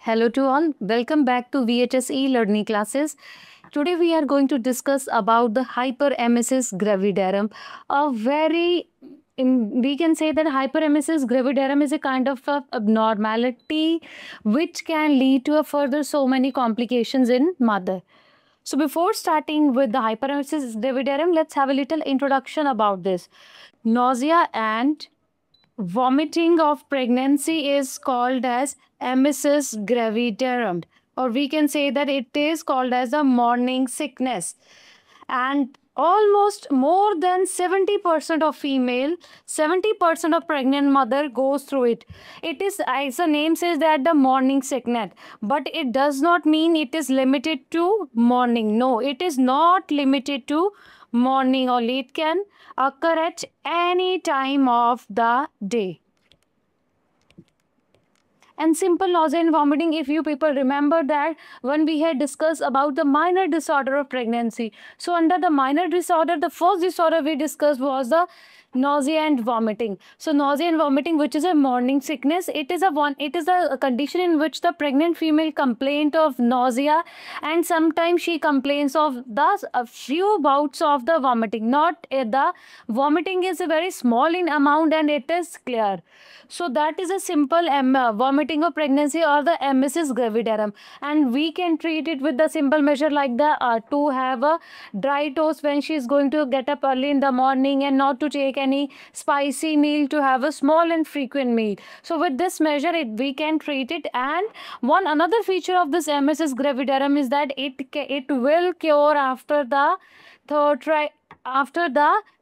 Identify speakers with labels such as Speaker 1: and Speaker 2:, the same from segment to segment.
Speaker 1: Hello to all. Welcome back to VHS e-learning classes. Today we are going to discuss about the hyperemesis gravidarum. We can say that hyperemesis gravidarum is a kind of abnormality which can lead to a further so many complications in mother. So before starting with the hyperemesis gravidarum, let's have a little introduction about this. Nausea and vomiting of pregnancy is called as emesis gravidarum, or we can say that it is called as a morning sickness. And almost more than 70% of female, 70% of pregnant mother goes through it. It is, as the name says, that the morning sickness, but it does not mean it is limited to morning. No, it is not limited to morning only. It can occur at any time of the day. And simple nausea and vomiting, if you people remember that when we had discussed about the minor disorder of pregnancy. So under the minor disorder, the first disorder we discussed was the nausea and vomiting. So nausea and vomiting, which is a morning sickness, it is a condition in which the pregnant female complaint of nausea, and sometimes she complains of a few bouts of the vomiting. Not the vomiting is a very small in amount and it is clear. So that is a simple vomiting of pregnancy or the emesis gravidarum, and we can treat it with the simple measure like the to have a dry toast when she is going to get up early in the morning, and not to take any spicy meal, to have a small and frequent meal. So with this measure we can treat it. And one another feature of this emesis gravidarum is that it will cure after the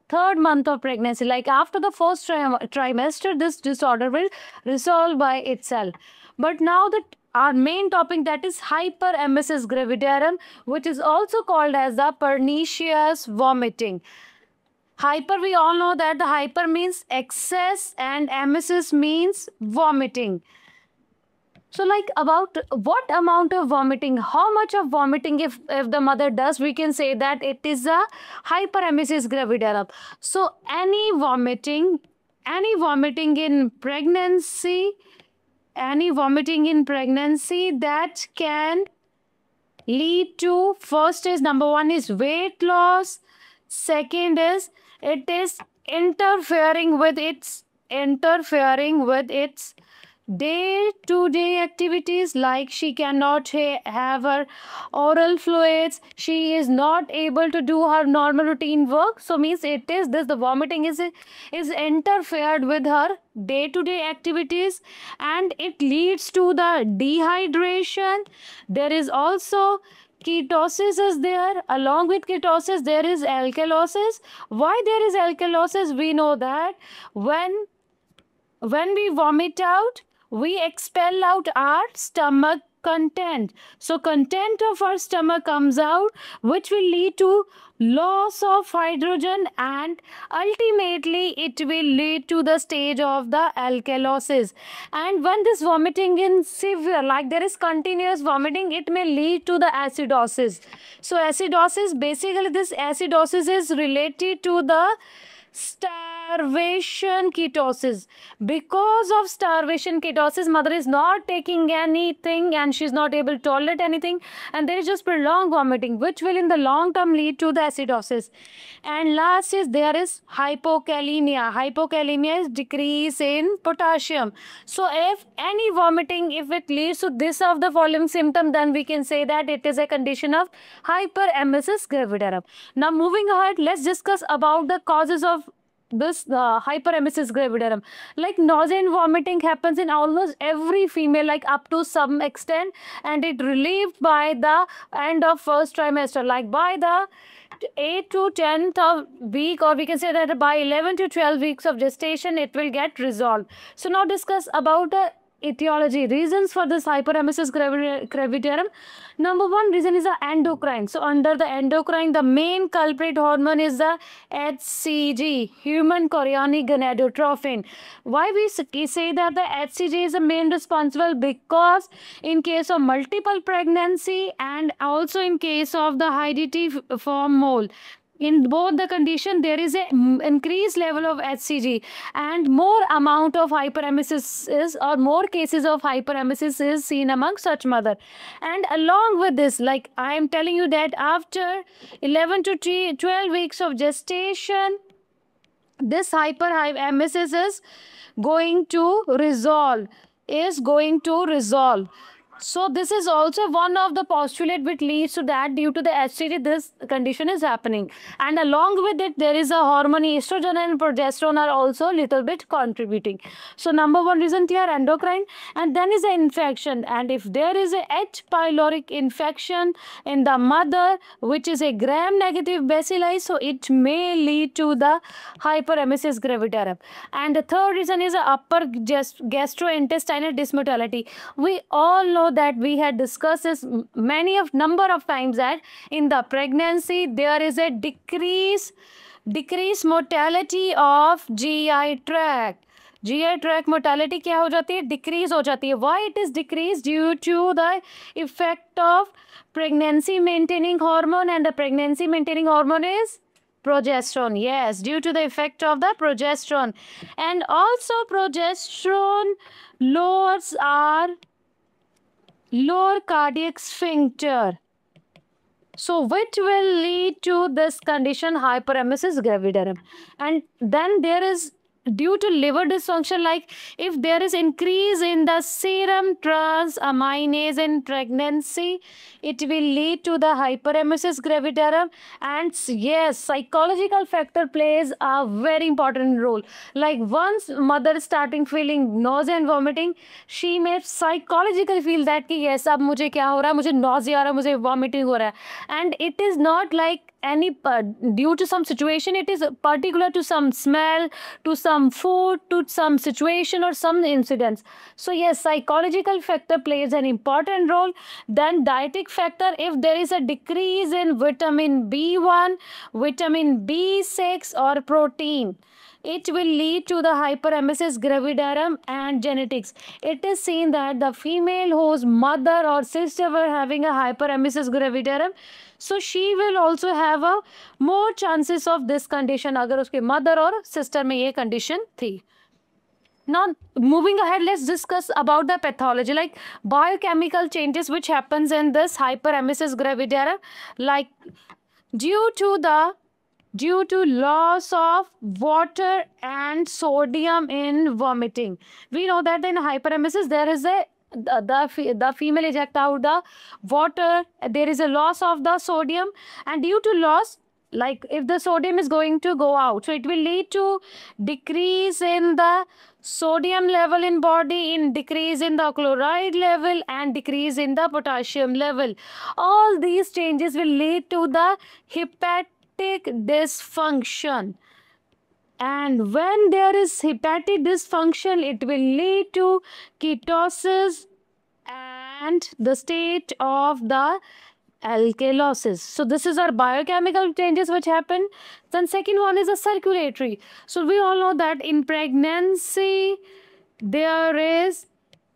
Speaker 1: third month of pregnancy. Like after the first trimester, this disorder will resolve by itself. But now that our main topic, that is hyperemesis gravidarum, which is also called as the pernicious vomiting. Hyper, we all know that the hyper means excess and emesis means vomiting. So like about what amount of vomiting, how much of vomiting if the mother does, we can say that it is a hyperemesis gravidarum. So any vomiting in pregnancy, that can lead to, first is number one is weight loss, second is it is interfering with its day-to-day activities, like she cannot have her oral fluids, she is not able to do her normal routine work. So means it is this, the vomiting is interfered with her day-to-day activities, and it leads to the dehydration. There is also ketosis is there. Along with ketosis there is alkalosis. Why there is alkalosis? We know that when we vomit out, we expel out our stomach content. So content of our stomach comes out, which will lead to loss of hydrogen, and ultimately it will lead to the stage of the alkalosis. And when this vomiting is severe, like there is continuous vomiting, it may lead to the acidosis. So acidosis, basically this acidosis is related to the starvation ketosis. Because of starvation ketosis, mother is not taking anything and she is not able to tolerate anything, and there is just prolonged vomiting, which will in the long term lead to the acidosis. And last is there is hypokalemia. Hypokalemia is decrease in potassium. So if any vomiting, if it leads to this of the following symptom, then we can say that it is a condition of hyperemesis gravidarum. Now moving ahead, let's discuss about the causes of this hyperemesis gravidarum. Like nausea and vomiting happens in almost every female, like up to some extent, and it relieved by the end of first trimester, like by the 8th to 10th of week, or we can say that by 11 to 12 weeks of gestation it will get resolved. So now discuss about the etiology, reasons for this hyperemesis gravidarum. Number one reason is the endocrine. So under the endocrine, the main culprit hormone is the HCG, human chorionic gonadotrophin. Why we say that the HCG is the main responsible? Because in case of multiple pregnancy and also in case of the hereditary form mole, In both the condition, there is a increased level of HCG, and more amount of hyperemesis is, or more cases of hyperemesis is seen among such mother. And along with this, like I am telling you that after 11 to 12 weeks of gestation, this hyperemesis is going to resolve, is going to resolve. So this is also one of the postulate which leads to that due to the HCG this condition is happening. And along with it, there is a hormone estrogen and progesterone are also little bit contributing. So number one reason here endocrine, and then is the infection. And if there is a H. pylori infection in the mother, which is a gram negative bacilli, so it may lead to the hyperemesis gravidarum. And the third reason is a upper gastrointestinal dysmotility. We all know that we had discussed this many of number of times that in the pregnancy there is a decreased mortality of GI tract. GI tract mortality क्या हो जाती है? Decrease हो जाती है. Why it is decreased? Due to the effect of pregnancy maintaining hormone, and the pregnancy maintaining hormone is progesterone. Yes, due to the effect of the progesterone. And also progesterone lowers our lower cardiac sphincter, so which will lead to this condition hyperemesis gravidarum. And then there is due to liver dysfunction, like if there is increase in the serum transaminase in pregnancy, it will lead to the hyperemesis gravidarum. And yes, psychological factor plays a very important role. Like once mother starting feeling nausea and vomiting, she may psychologically feel that कि yes अब मुझे क्या हो रहा है, मुझे nausea आ रहा है, मुझे vomiting हो रहा है. And it is not like any due to some situation, it is particular to some smell, to some food, to some situation or some incidents. So yes, psychological factor plays an important role. Then dietetic factor, if there is a decrease in vitamin B1, vitamin B6 or protein, it will lead to the hyperemesis gravidarum. And genetics, it is seen that the female whose mother or sister were having a hyperemesis gravidarum, so she will also have a more chances of this condition अगर उसके mother और sister में ये condition थी. Now moving ahead, let's discuss about the pathology, like biochemical changes which happens in this hyperemesis gravidarum, like due to loss of water and sodium in vomiting. We know that in hyperemesis there is a the female eject out the water, there is a loss of the sodium, and due to loss, like if the sodium is going to go out, so it will lead to decrease in the sodium level in body, in decrease in the chloride level, and decrease in the potassium level. All these changes will lead to the hepatic dysfunction. And when there is hepatic dysfunction, it will lead to ketosis and the state of the alkalosis. So this is our biochemical changes which happen. Then second one is a circulatory. So we all know that in pregnancy there is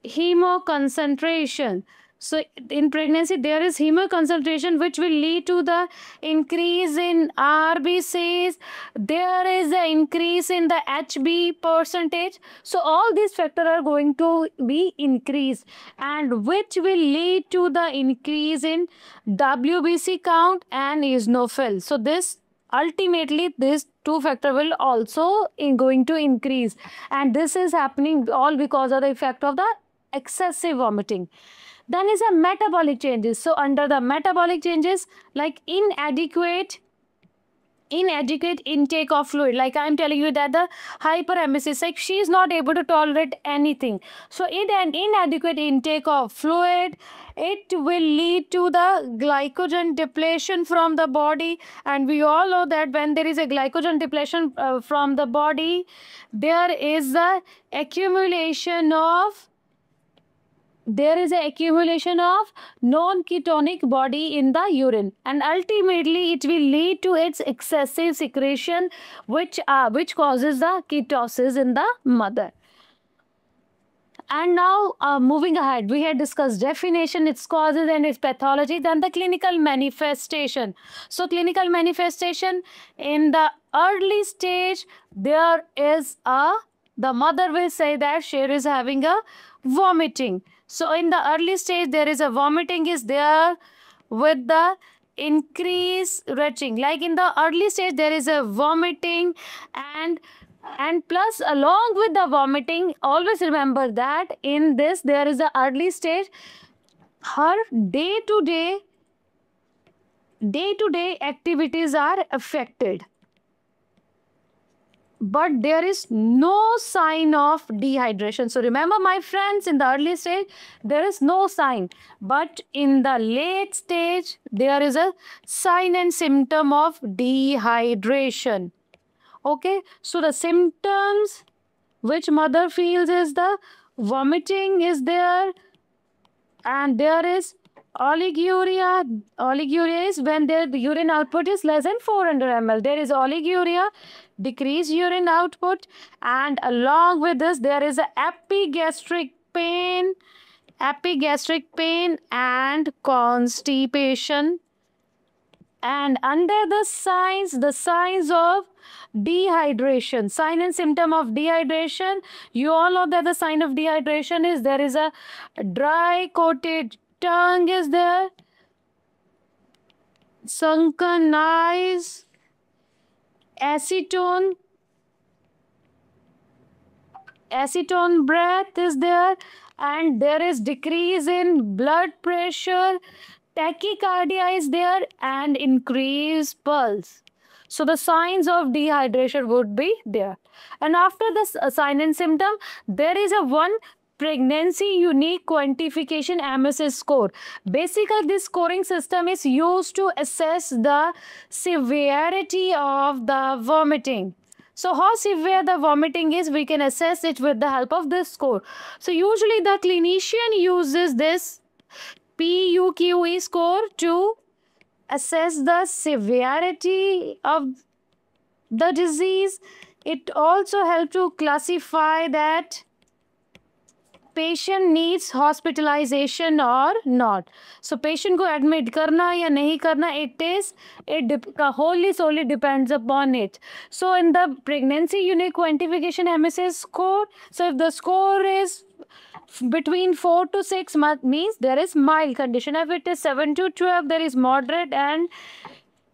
Speaker 1: hemoconcentration. So in pregnancy there is hemoconcentration which will lead to the increase in RBCs. There is an increase in the HB percentage. So all these factors are going to be increased, and which will lead to the increase in WBC count and eosinophil. So this ultimately these two factors will also going to increase, and this is happening all because of the effect of the excessive vomiting. Then is a metabolic changes. So under the metabolic changes, like inadequate intake of fluid, like I am telling you that the hyperemesis, like she is not able to tolerate anything. So in an inadequate intake of fluid, it will lead to the glycogen depletion from the body. And we all know that when there is a glycogen depletion from the body, there is the accumulation of non-ketonic body in the urine, and ultimately it will lead to its excessive secretion, which causes the ketosis in the mother. And now, moving ahead, we had discussed definition, its causes, and its pathology, then the clinical manifestation. So, clinical manifestation in the early stage, there is the mother will say that she is having a vomiting. So, in the early stage, there is a vomiting is there with the increase retching. Like in the early stage, there is a vomiting, and plus along with the vomiting, always remember that in this there is a early stage, her day to day activities are affected, but there is no sign of dehydration. So remember, my friends, in the early stage there is no sign, but in the late stage there is a sign and symptom of dehydration. Okay, so the symptoms which mother feels is the vomiting is there, and there is oliguria. Oliguria is when the urine output is less than 400 ml. There is oliguria, decreased urine output, and along with this there is a epigastric pain, and constipation. And under the signs of dehydration, sign and symptom of dehydration, you all know that the sign of dehydration is there is a dry coated tongue is there, sunken eyes, acetone breath is there, and there is decrease in blood pressure, tachycardia is there, and increased pulse. So the signs of dehydration would be there. And after this sign and symptom, there is a one pregnancy unique quantification MSS score. Basically, this scoring system is used to assess the severity of the vomiting. So how severe the vomiting is, we can assess it with the help of this score. So usually the clinician uses this PUQE score to assess the severity of the disease. It also helps to classify that patient needs hospitalization or not. So patient को admit करना या नहीं करना, it wholly solely depends upon it. So in the pregnancy unit quantification MSS score, so if the score is between 4 to 6 means there is mild condition. If it is 7 to 12, there is moderate, and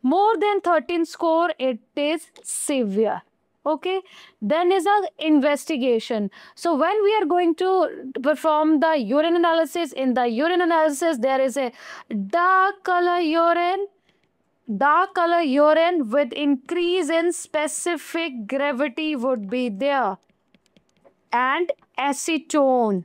Speaker 1: more than 13 score, it is severe. Okay, then is a investigation. So when we are going to perform the urine analysis, in the urine analysis there is a dark color urine with increase in specific gravity would be there, and acetone.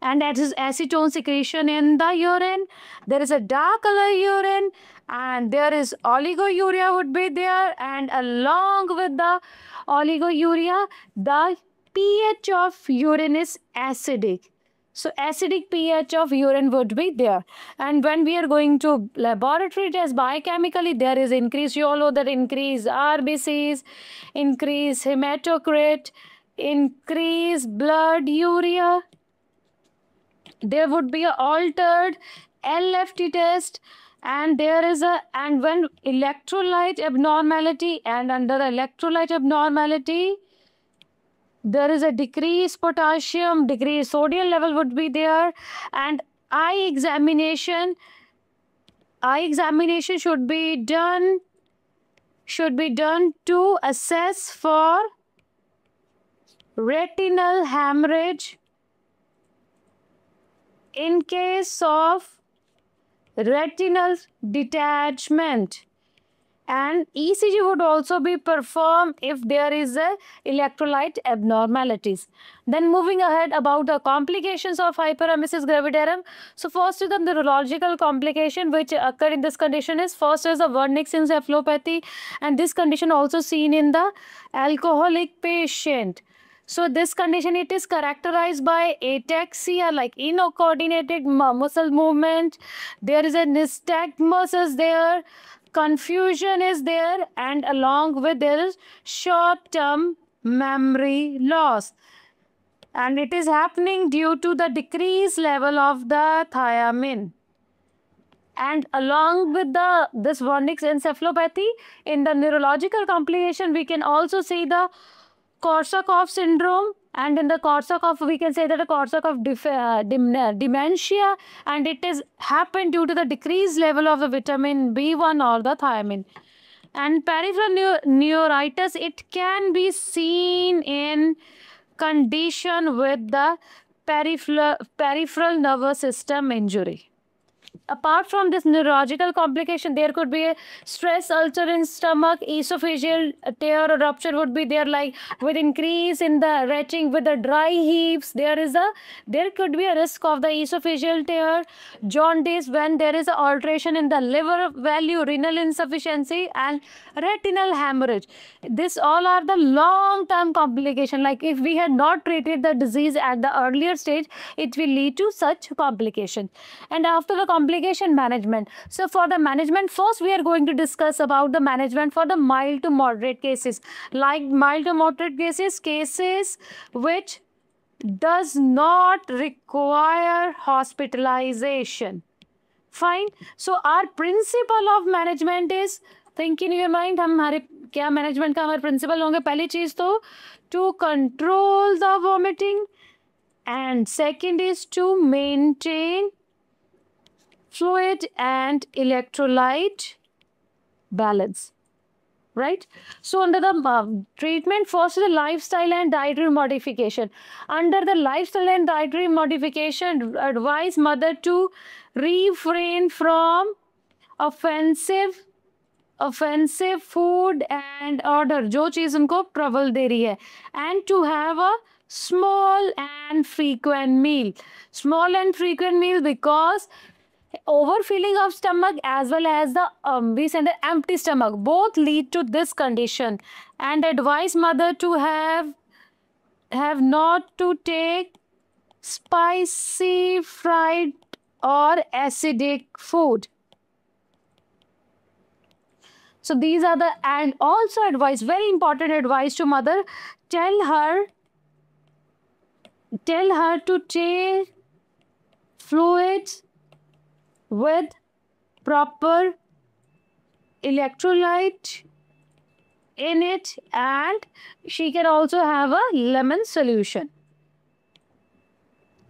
Speaker 1: And that is acetone secretion in the urine. There is a dark color urine, and there is oliguria would be there, and along with the oliguria, the pH of urine is acidic. So acidic pH of urine would be there. And when we are going to laboratory test biochemically, there is increase. You all know that increase RBCs, increase hematocrit, increase blood urea. There would be an altered LFT test, and there is and when electrolyte abnormality, and under electrolyte abnormality there is a decreased potassium, decreased sodium level would be there, and eye examination should be done to assess for retinal hemorrhage. In case of retinal detachment, and ECG would also be performed if there is a electrolyte abnormalities. Then moving ahead about the complications of hyperemesis gravidarum. So first is the neurological complication which occur in this condition is, first is the Wernicke's encephalopathy, and this condition also seen in the alcoholic patient. So this condition, it is characterized by ataxia, like incoordinated muscle movement. There is a nystagmus is there, confusion is there, and along with there is short-term memory loss. and it is happening due to the decreased level of the thiamine. And along with the this Wernicke's encephalopathy, in the neurological complication, we can also see the Korsakoff syndrome, and in the Korsakoff, we can say that a Korsakoff dementia, and it is happened due to the decreased level of the vitamin B1 or the thiamine. And peripheral neuritis, it can be seen in condition with the peripheral nervous system injury. Apart from this neurological complication, there could be a stress ulcer in stomach, esophageal tear or rupture would be there, like with increase in the retching with the dry heaves, there could be a risk of the esophageal tear, jaundice when there is an alteration in the liver value, renal insufficiency, and retinal hemorrhage. This all are the long-term complication. Like if we had not treated the disease at the earlier stage, it will lead to such complications. And after the complication management, so for the management, first we are going to discuss about the management for the mild to moderate cases. Like mild to moderate cases which does not require hospitalization. Fine. So our principle of management is, think in your mind, हमारे क्या management का हमारे principle होंगे. पहली चीज तो to control the vomiting, and second is to maintain fluid and electrolyte balance. Right? So under the treatment, first is the lifestyle and dietary modification. Under the lifestyle and dietary modification, advise mother to refrain from offensive food and order जो चीज़ उनको प्रबल दे रही है, and to have a small and frequent meal. Small and frequent meal because overfilling of stomach as well as the we say the empty stomach both lead to this condition. And advise mother to have not to take spicy, fried or acidic food. So these are the, and also advice, very important advice to mother, tell her to take fluids with proper electrolyte in it, and she can also have a lemon solution.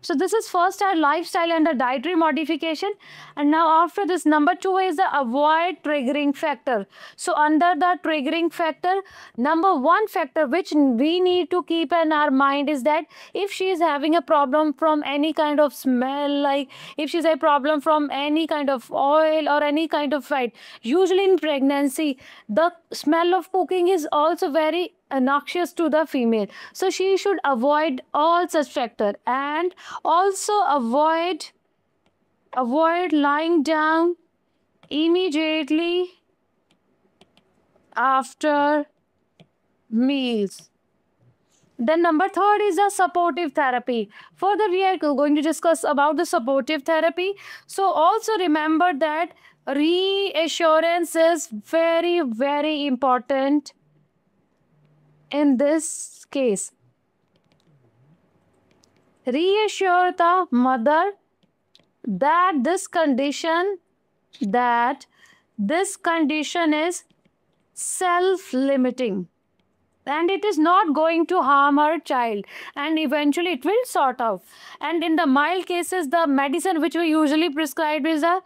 Speaker 1: So this is first our lifestyle and the dietary modification. And now after this, number 2 is the avoid triggering factor. So under the triggering factor, number 1 factor which we need to keep in our mind is that if she is having a problem from any kind of smell, like if she's a problem from any kind of oil or any kind of fat, usually in pregnancy, the smell of cooking is also very noxious to the female. So she should avoid all such factor, and also avoid lying down immediately after meals. Then number 3 is the supportive therapy. Further, we are going to discuss about the supportive therapy. So also remember that reassurance is very, very important in this case. Reassure the mother that this condition is self-limiting and it is not going to harm her child, and eventually it will sort out. And in the mild cases, the medicine which we usually prescribe is a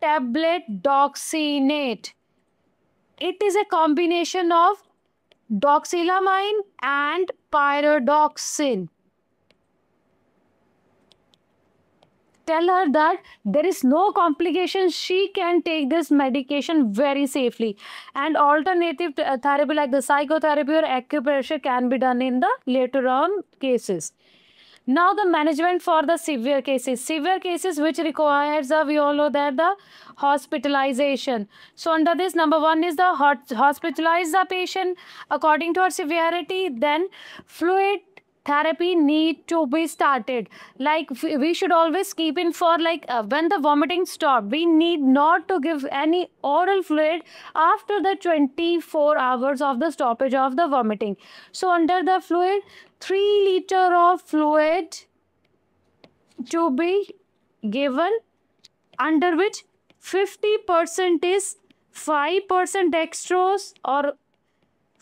Speaker 1: tablet doxynate. It is a combination of doxylamine and pyridoxine. Tell her that there is no complication. She can take this medication very safely. And alternative therapy like the psychotherapy or acupressure can be done in the later on cases. Now the management for the severe cases. Severe cases which requires, we all know that the hospitalization. So under this, number 1 is the hospitalize the patient according to her severity. Then fluid therapy need to be started. Like we should always keep in for like when the vomiting stop, we need not to give any oral fluid after the 24 hours of the stoppage of the vomiting. So under the fluid, 3 liter of fluid to be given, under which 50% is 5% dextrose, और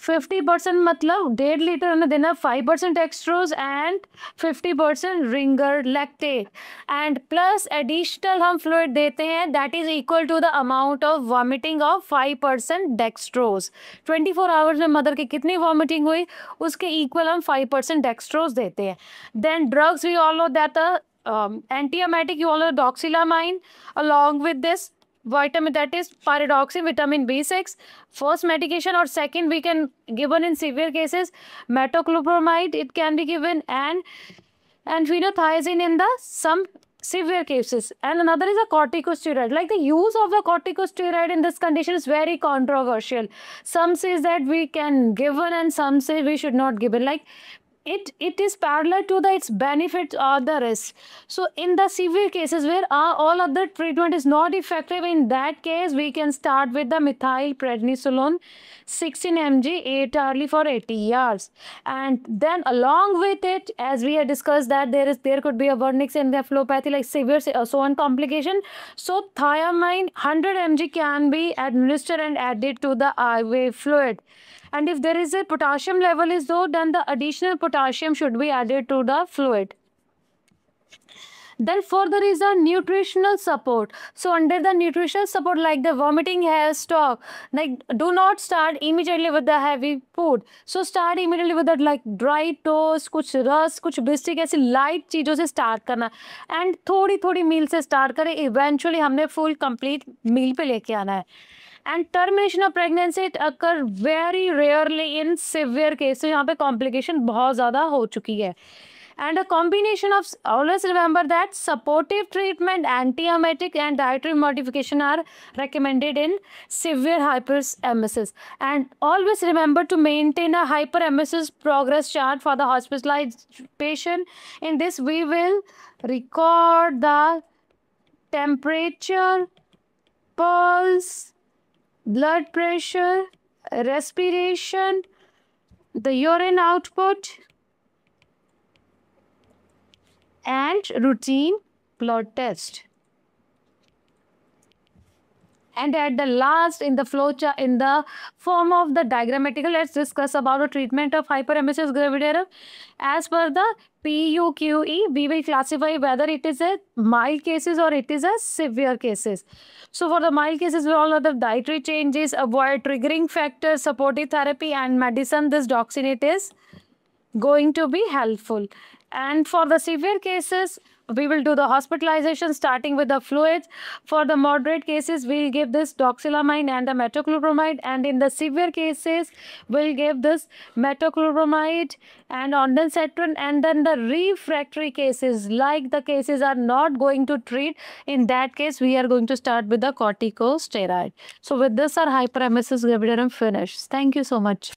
Speaker 1: 50% मतलब 1.5 litre हमें देना, 5% dextrose and 50% ringer lactate, and plus additional हम fluid देते हैं that is equal to the amount of vomiting of 5% dextrose. 24 hours में mother की कितनी वॉमिटिंग हुई उसके इक्वल हम 5% डेक्सट्रोज देते हैं. Then drugs we all know that antiemetic you all know doxylamine, along with this vitamin that is pyridoxine vitamin B6, first medication, or second we can given in severe cases metoclopramide it can be given, and phenothiazine in the some severe cases, and another is a corticosteroid. Like the use of the corticosteroid in this condition is very controversial. Some says that we can given and some say we should not given. Like it is parallel to the its benefits or the risk. So in the severe cases where all other treatment is not effective, in that case we can start with the methylprednisolone 16 mg 8 hourly for 80 hours, and then along with it, as we had discussed that there could be a vernix encephalopathy like severe so on complication, so thiamine 100 mg can be administered and added to the IV fluid. And if there is a potassium level is low, then the additional potassium should be added to the fluid. Then further is a nutritional support. So under the nutritional support, like the vomiting has stopped, like do not start immediately with the heavy food. So start immediately with that like dry toast, कुछ रस, कुछ biscuit, ऐसी light चीज़ों से start करना, and थोड़ी थोड़ी मील से स्टार्ट करें, इवेंचुअली हमने फुल कंप्लीट मील पे लेके आना है. And termination of pregnancy it occur very rarely in severe cases, यहाँ पे complication बहुत ज़्यादा हो चुकी है. And a combination of, always remember that supportive treatment, antiemetic and dietary modification are recommended in severe hyperemesis. And always remember to maintain a hyperemesis progress chart for the hospitalized patient. In this we will record the temperature, pulse, blood pressure, respiration, the urine output, and routine blood test. And at the last, in the flow chart, in the form of the diagrammatical, let's discuss about the treatment of hyperemesis gravidarum. As per the PUQE, we will classify whether it is a mild cases or it is a severe cases. So for the mild cases, we all know the dietary changes, avoid triggering factors, supportive therapy, and medicine. This doxynate is going to be helpful. And for the severe cases, we will do the hospitalization starting with the fluids. For the moderate cases, we'll give this doxylamine and the metoclopramide, and in the severe cases, we'll give this metoclopramide and ondansetron. And then the refractory cases, like the cases are not going to treat, in that case, we are going to start with the corticosteroid. So with this, our hyperemesis gravidarum finished. Thank you so much.